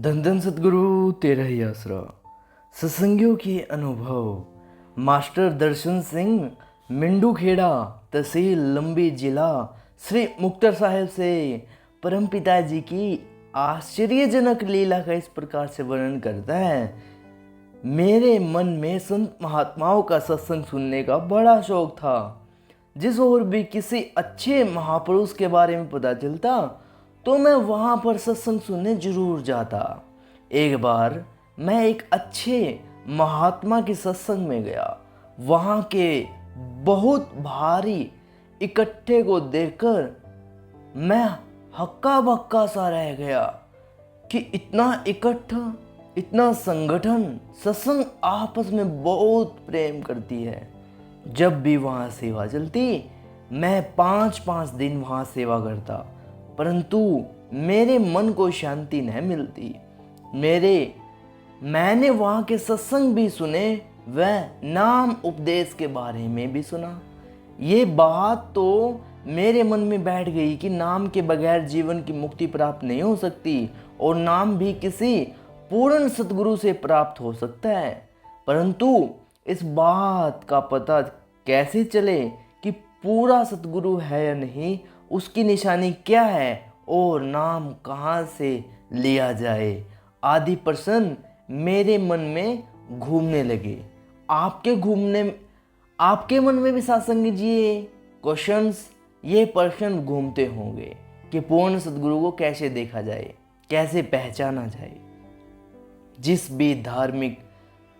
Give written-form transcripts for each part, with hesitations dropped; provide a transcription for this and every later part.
धन धन सतगुरु तेरा ही आसरा। सत्संगियों के अनुभव। मास्टर दर्शन सिंह, मिंडू खेड़ा, तहसील लंबी, जिला श्री मुक्तसर साहिब से परम पिताजी की आश्चर्यजनक लीला का इस प्रकार से वर्णन करता है। मेरे मन में संत महात्माओं का सत्संग सुनने का बड़ा शौक था। जिस और भी किसी अच्छे महापुरुष के बारे में पता चलता तो मैं वहाँ पर सत्संग सुनने जरूर जाता। एक बार मैं एक अच्छे महात्मा के सत्संग में गया। वहाँ के बहुत भारी इकट्ठे को देखकर मैं हक्का बक्का सा रह गया कि इतना इकट्ठा, इतना संगठन, सत्संग आपस में बहुत प्रेम करती है। जब भी वहाँ सेवा चलती मैं 5-5 दिन वहाँ सेवा करता, परंतु मेरे मन को शांति नहीं मिलती। मैंने वहाँ के सत्संग भी सुने, वह नाम उपदेश के बारे में भी सुना। ये बात तो मेरे मन में बैठ गई कि नाम के बगैर जीवन की मुक्ति प्राप्त नहीं हो सकती और नाम भी किसी पूर्ण सतगुरु से प्राप्त हो सकता है। परंतु इस बात का पता कैसे चले कि पूरा सतगुरु है या नहीं, उसकी निशानी क्या है और नाम कहाँ से लिया जाए आदि प्रश्न मेरे मन में घूमने लगे। आपके मन में भी सत्संगी जी ये प्रश्न घूमते होंगे कि पूर्ण सतगुरु को कैसे देखा जाए, कैसे पहचाना जाए। जिस भी धार्मिक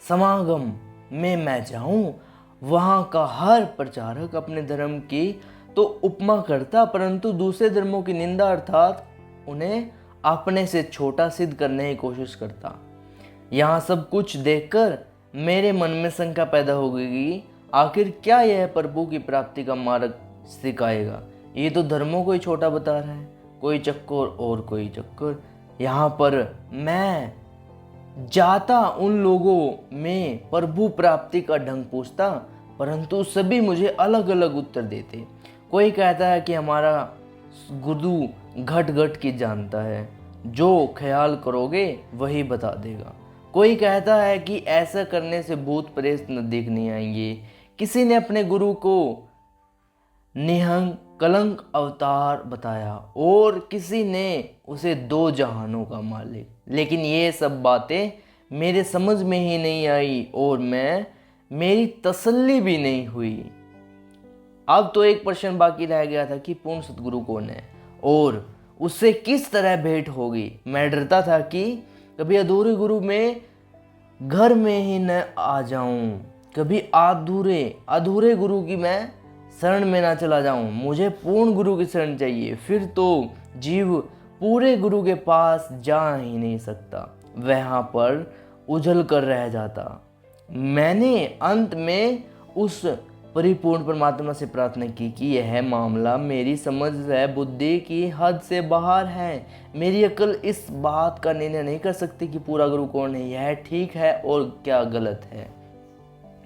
समागम में मैं जाऊं, वहाँ का हर प्रचारक अपने धर्म की तो उपमा करता, परंतु दूसरे धर्मों की निंदा अर्थात उन्हें अपने से छोटा सिद्ध करने की कोशिश करता। यहाँ सब कुछ देखकर मेरे मन में शंका पैदा हो गई कि आखिर क्या यह प्रभु की प्राप्ति का मार्ग सिखाएगा। ये तो धर्मों को ही छोटा बता रहा है, कोई चक्कर और कोई चक्कर। यहाँ पर मैं जाता उन लोगों में प्रभु प्राप्ति का ढंग पूछता, परंतु सभी मुझे अलग अलग उत्तर देते। कोई कहता है कि हमारा गुरु घट घट की जानता है, जो ख्याल करोगे वही बता देगा। कोई कहता है कि ऐसा करने से भूत प्रेत नजदीक नहीं आएंगे। किसी ने अपने गुरु को निहंग कलंक अवतार बताया और किसी ने उसे 2 जहानों का मालिक। लेकिन ये सब बातें मेरे समझ में ही नहीं आई और मेरी तसल्ली भी नहीं हुई। अब तो एक प्रश्न बाकी रह गया था कि पूर्ण सतगुरु कौन है और उससे किस तरह भेंट होगी। मैं डरता था कि कभी अधूरे गुरु में घर में ही न आ जाऊं, कभी अधूरे गुरु की मैं शरण में ना चला जाऊं। मुझे पूर्ण गुरु की शरण चाहिए, फिर तो जीव पूरे गुरु के पास जा ही नहीं सकता, वहां पर उजल कर रह जाता। मैंने अंत में उस परिपूर्ण परमात्मा से प्रार्थना की कि यह मामला मेरी समझ व बुद्धि की हद से बाहर है। मेरी अकल इस बात का निर्णय नहीं कर सकती कि पूरा गुरु कौन है, यह ठीक है और क्या गलत है।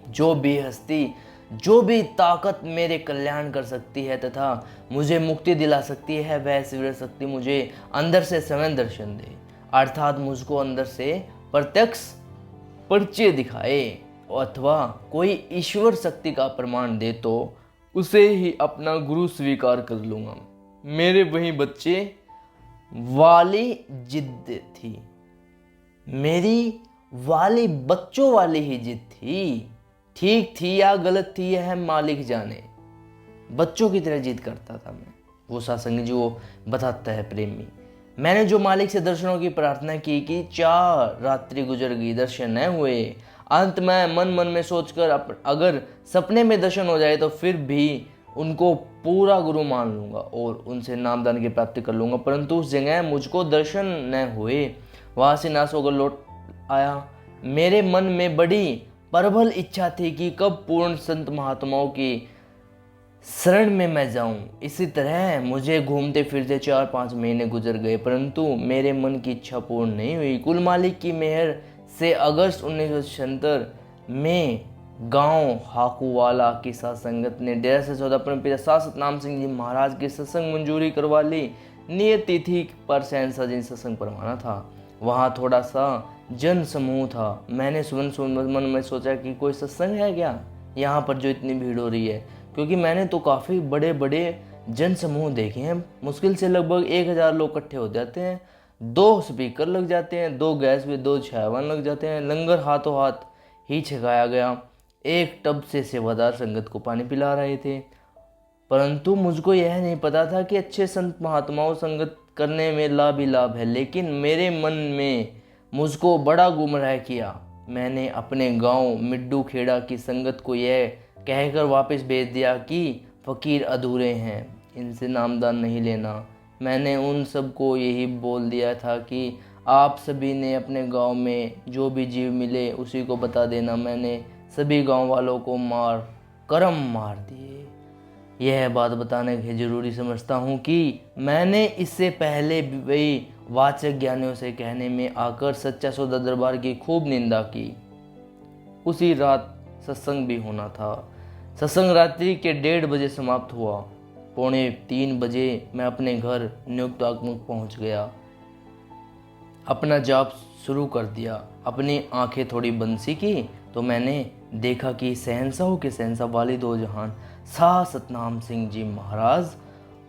जो भी हस्ती, जो भी ताकत मेरे कल्याण कर सकती है तथा मुझे मुक्ति दिला सकती है, वह शिव शक्ति मुझे अंदर से स्वयं दर्शन दे, अर्थात मुझको अंदर से प्रत्यक्ष परिचय दिखाए अथवा कोई ईश्वर शक्ति का प्रमाण दे तो उसे ही अपना गुरु स्वीकार कर लूँगा। मेरे वही बच्चे वाली जिद थी, मेरी वाली बच्चों वाली ही जिद थी। ठीक थी या गलत थी यह मालिक जाने, बच्चों की तरह जिद करता था मैं। वो सत्संगी जो बताता है प्रेमी, मैंने जो मालिक से दर्शनों की प्रार्थना की कि 4 रात्रि गुजर गई, दर्शन न हुए। अंत में मन में सोचकर अगर सपने में दर्शन हो जाए तो फिर भी उनको पूरा गुरु मान लूँगा और उनसे नामदान की प्राप्ति कर लूँगा। परंतु उस जगह मुझको दर्शन न हुए, वहाँ से नाश होकर लौट आया। मेरे मन में बड़ी प्रबल इच्छा थी कि कब पूर्ण संत महात्माओं की शरण में मैं जाऊं। इसी तरह मुझे घूमते फिरते 4-5 महीने गुजर गए, परंतु मेरे मन की इच्छा पूर्ण नहीं हुई। कुल मालिक की मेहर से अगस्त 1976 में गांव हाकूवाला की सत्संगत ने डेरा से 14 परम पिता सात सतनाम सिंह जी महाराज की सत्संग मंजूरी करवा ली। नियत तिथि पर सहनसा जी सत्संग परवाना था। वहाँ थोड़ा सा जन समूह था। मैंने मन में सोचा कि कोई सत्संग है क्या यहाँ पर जो इतनी भीड़ हो रही है, क्योंकि मैंने तो काफ़ी बड़े बड़े जन समूह देखे हैं। मुश्किल से लगभग 1000 लोग इकट्ठे हो जाते हैं, 2 स्पीकर लग जाते हैं, 2 गैस पे 2 छायावान लग जाते हैं, लंगर हाथों हाथ ही छकाया गया। एक टब से सेवादार संगत को पानी पिला रहे थे। परंतु मुझको यह नहीं पता था कि अच्छे संत महात्माओं संगत करने में लाभ ही लाभ है। लेकिन मेरे मन में मुझको बड़ा गुमराह किया। मैंने अपने गांव मिड्डू खेड़ा की संगत को यह कहकर वापस भेज दिया कि फ़कीर अधूरे हैं, इनसे नामदान नहीं लेना। मैंने उन सबको यही बोल दिया था कि आप सभी ने अपने गांव में जो भी जीव मिले उसी को बता देना। मैंने सभी गांव वालों को करम मार दिए। यह बात बताने के ज़रूरी समझता हूँ कि मैंने इससे पहले भी वाचक ज्ञानियों से कहने में आकर सच्चा सौदा दरबार की खूब निंदा की। उसी रात सत्संग भी होना था। सत्संग रात्रि के 1:30 बजे समाप्त हुआ। 2:45 बजे मैं अपने घर नियुक्तात्मक पहुँच गया। अपना जाप शुरू कर दिया। अपनी आंखें थोड़ी बंद सी की तो मैंने देखा कि शहंशाहों के शहंशाह वालिद-ओ जहान शाह सतनाम सिंह जी महाराज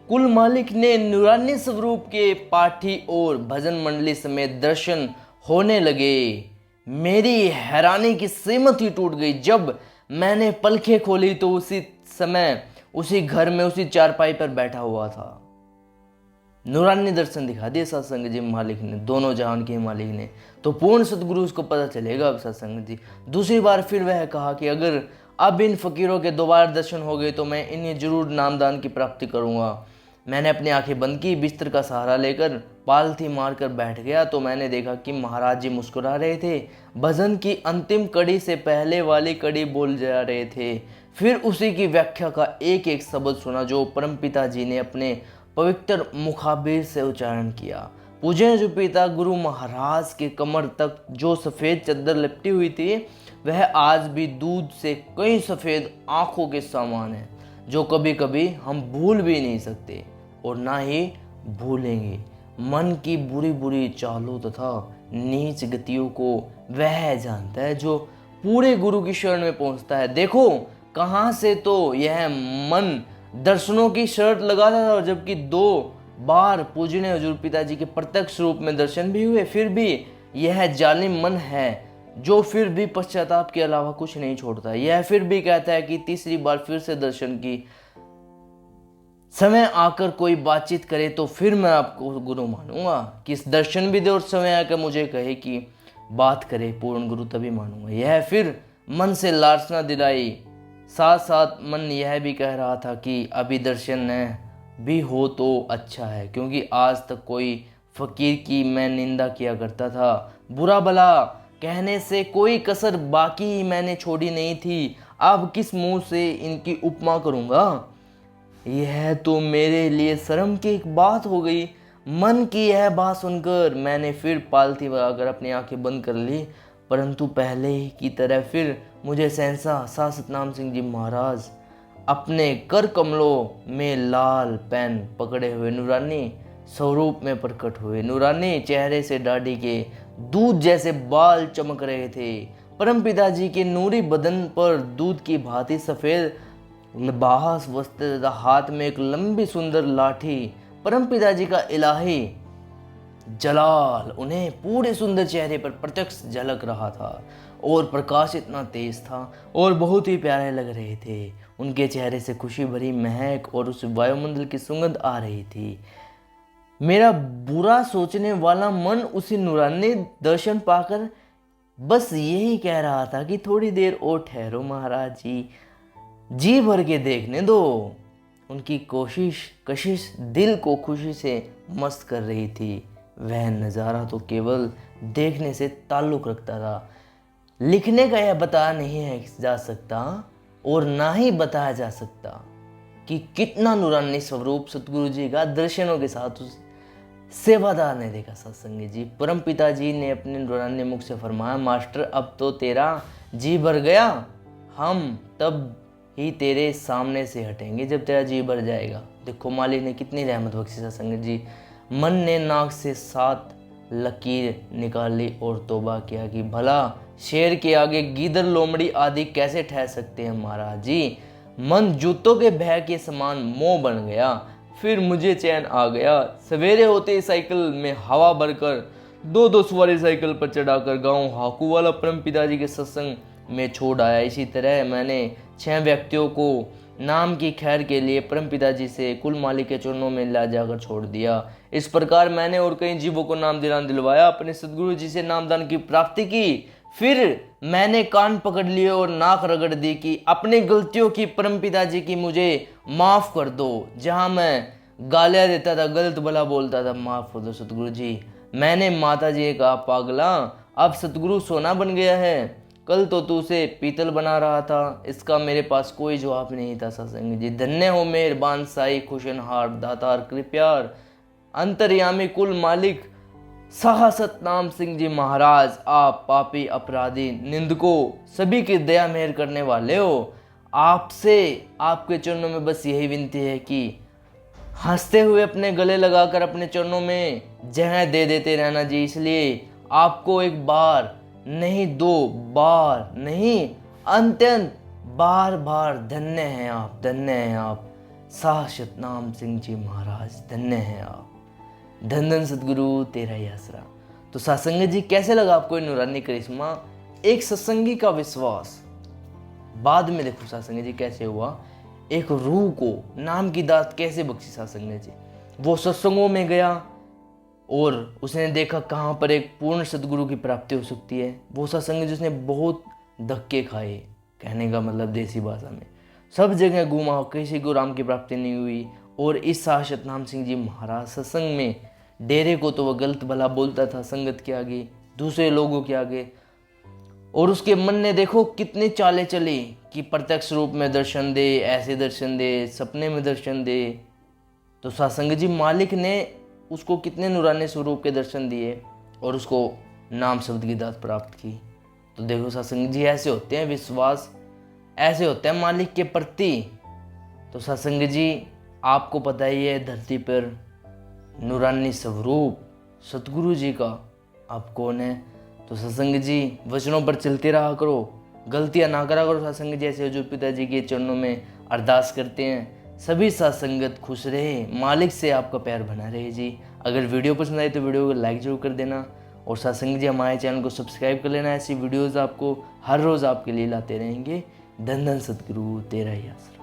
कुल मालिक ने नूरानी स्वरूप के पाठी और भजन मंडली समेत दर्शन होने लगे। मेरी हैरानी की सीमा ही टूट गई। जब मैंने पलकें खोली तो उसी समय उसी घर में उसी चारपाई पर बैठा हुआ था। नूरानी दर्शन दिखा दिए सत्संग जी मालिक ने, दोनों जहान के मालिक ने। तो पूर्ण सतगुरु उसको पता चलेगा अब सत्संग जी। दूसरी बार फिर वह कहा कि अगर अब इन फकीरों के दोबारा दर्शन हो गए तो मैं इन्हें जरूर नामदान की प्राप्ति करूंगा। मैंने अपनी आंखें बंद की, बिस्तर का सहारा लेकर पालथी मारकर बैठ गया तो मैंने देखा कि महाराज जी मुस्कुरा रहे थे। भजन की अंतिम कड़ी से पहले वाली कड़ी बोल जा रहे थे। फिर उसी की व्याख्या का एक एक शब्द सुना जो परमपिता जी ने अपने पवित्र मुखाबिर से उच्चारण किया। पूज्य जो पिता गुरु महाराज के कमर तक जो सफ़ेद चद्दर लिपटी हुई थी वह आज भी दूध से कई सफ़ेद आंखों के समान है, जो कभी कभी हम भूल भी नहीं सकते और ना ही भूलेंगे। मन की बुरी बुरी चालों तथा नीच गतियों को वह जानता है जो पूरे गुरु की शरण में पहुंचता है। देखो कहाँ से तो यह मन दर्शनों की शर्त लगाता था, जबकि 2 बार पूजनीय हुजूर पिताजी के प्रत्यक्ष रूप में दर्शन भी हुए। फिर भी यह जालिम मन है जो फिर भी पश्चाताप के अलावा कुछ नहीं छोड़ता। यह फिर भी कहता है कि तीसरी बार फिर से दर्शन की समय आकर कोई बातचीत करे तो फिर मैं आपको गुरु मानूंगा। किस दर्शन भी दे और समय आकर मुझे कहे कि बात करे पूर्ण गुरु तभी मानूंगा। यह फिर मन से लालसा दिलाई। साथ साथ मन यह भी कह रहा था कि अभी दर्शन न भी हो तो अच्छा है, क्योंकि आज तक कोई फकीर की मैं निंदा किया करता था। बुरा भला कहने से कोई कसर बाकी ही मैंने छोड़ी नहीं थी। अब किस मुंह से इनकी उपमा करूंगा? यह तो मेरे लिए शर्म की एक बात हो गई। मन की यह बात सुनकर मैंने फिर पालथी लगाकर अपनी आंखें बंद कर ली, परंतु पहले की तरह फिर मुझे शहंशाह शाह सतनाम सिंह जी महाराज अपने कर कमलों में लाल पेन पकड़े हुए नूरानी स्वरूप में प्रकट हुए। नूरानी चेहरे से दाढ़ी के दूध जैसे बाल चमक रहे थे। परम पिताजी के नूरी बदन पर दूध की भांति सफेद लिबास वस्त्र तथा हाथ में एक लंबी सुंदर लाठी। परम पिताजी का इलाही जलाल उन्हें पूरे सुंदर चेहरे पर प्रत्यक्ष झलक रहा था और प्रकाश इतना तेज था और बहुत ही प्यारे लग रहे थे। उनके चेहरे से खुशी भरी महक और उस वायुमंडल की सुगंध आ रही थी। मेरा बुरा सोचने वाला मन उसी नूरानी दर्शन पाकर बस यही कह रहा था कि थोड़ी देर और ठहरो महाराज जी भर के देखने दो। उनकी कशिश दिल को खुशी से मस्त कर रही थी। वह नज़ारा तो केवल देखने से ताल्लुक़ रखता था, लिखने का यह बता नहीं है जा सकता और ना ही बताया जा सकता कि कितना नूरानी स्वरूप सतगुरु जी का दर्शनों के साथ उस सेवादार ने देखा। सत्संगी जी परम पिताजी ने अपने नूरानी मुख से फरमाया, मास्टर अब तो तेरा जी भर गया, हम तब ही तेरे सामने से हटेंगे जब तेरा जी भर जाएगा। देखो मालिक ने कितनी रहमत बख्शी सत्संगी जी। मन ने नाक से 7 लकीर निकाली और तौबा किया कि भला शेर के आगे गीदड़ लोमड़ी आदि कैसे ठहर सकते हैं महाराज जी। मन जूतों के भय के समान मोह बन गया। फिर मुझे चैन आ गया। सवेरे होते ही साइकिल में हवा भरकर दो सवारी साइकिल पर चढ़ाकर गांव हाकू वाला परम पिताजी के सत्संग में छोड़ आया। इसी तरह मैंने 6 व्यक्तियों को नाम की खैर के लिए परम पिताजी से कुल मालिक के चरणों में ला जाकर छोड़ दिया। इस प्रकार मैंने और कई जीवों को नाम दिलवाया, अपने सदगुरु जी से नामदान की प्राप्ति की। फिर मैंने कान पकड़ लिए और नाक रगड़ दी कि अपनी गलतियों की परम पिताजी की मुझे माफ़ कर दो। जहाँ मैं गालियाँ देता था, गलत भला बोलता था, माफ़ कर दो सतगुरु जी। मैंने माता जी कहा, पागला अब सतगुरु सोना बन गया है, कल तो तू उसे पीतल बना रहा था। इसका मेरे पास कोई जवाब नहीं था सत्संग जी। धन्य हो मेहरबान साई खुशनहार दातार कृपार अंतर्यामी कुल मालिक साहा सतनाम सिंह जी महाराज। आप पापी अपराधी निंदकों सभी की दया मेहर करने वाले हो। आपसे आपके चरणों में बस यही विनती है कि हंसते हुए अपने गले लगाकर अपने चरणों में जगह दे देते रहना जी। इसलिए आपको एक बार नहीं, 2 बार नहीं, अत्यंत बार बार धन्य हैं आप, धन्य हैं आप साह सतनाम सिंह जी महाराज, धन्य हैं आप। धन धन सतगुरु तेरा ही आसरा। तो सत्संग जी कैसे लगा आपको नूरानी करिश्मा, एक सत्संगी का विश्वास। बाद में देखो सत्संग जी कैसे हुआ, एक रूह को नाम की दात कैसे बख्शी सत्संग जी। वो सत्संगों में गया और उसने देखा कहाँ पर एक पूर्ण सदगुरु की प्राप्ति हो सकती है। वो सत्संग जिसने बहुत धक्के खाए, कहने का मतलब देसी भाषा में सब जगह घूमा, किसी को राम की प्राप्ति नहीं हुई। और इस साह सतनाम सिंह जी महाराज सत्संग में डेरे को तो वह गलत भला बोलता था संगत के आगे, दूसरे लोगों के आगे। और उसके मन ने देखो कितनी चालें चली कि प्रत्यक्ष रूप में दर्शन दे, ऐसे दर्शन दे, सपने में दर्शन दे। तो सत्संग जी मालिक ने उसको कितने नूरानी स्वरूप के दर्शन दिए और उसको नाम शब्द की दात प्राप्त की। तो देखो सत्संग जी ऐसे होते हैं विश्वास, ऐसे होते हैं मालिक के प्रति। तो सत्संग जी आपको पता ही है धरती पर नूरानी स्वरूप सतगुरु जी का आप कौन है। तो सत्संग जी वचनों पर चलते रहा करो, गलतियां ना करा करो। सत्संग जी ऐसे जो पिताजी के चरणों में अरदास करते हैं, सभी सत्संगत खुश रहे, मालिक से आपका प्यार बना रहे जी। अगर वीडियो पसंद आए तो वीडियो को लाइक जरूर कर देना और सत्संग जी हमारे चैनल को सब्सक्राइब कर लेना। ऐसी वीडियोज़ आपको हर रोज़ आपके लिए लाते रहेंगे। धन धन सतगुरु तेरा ही आसरा।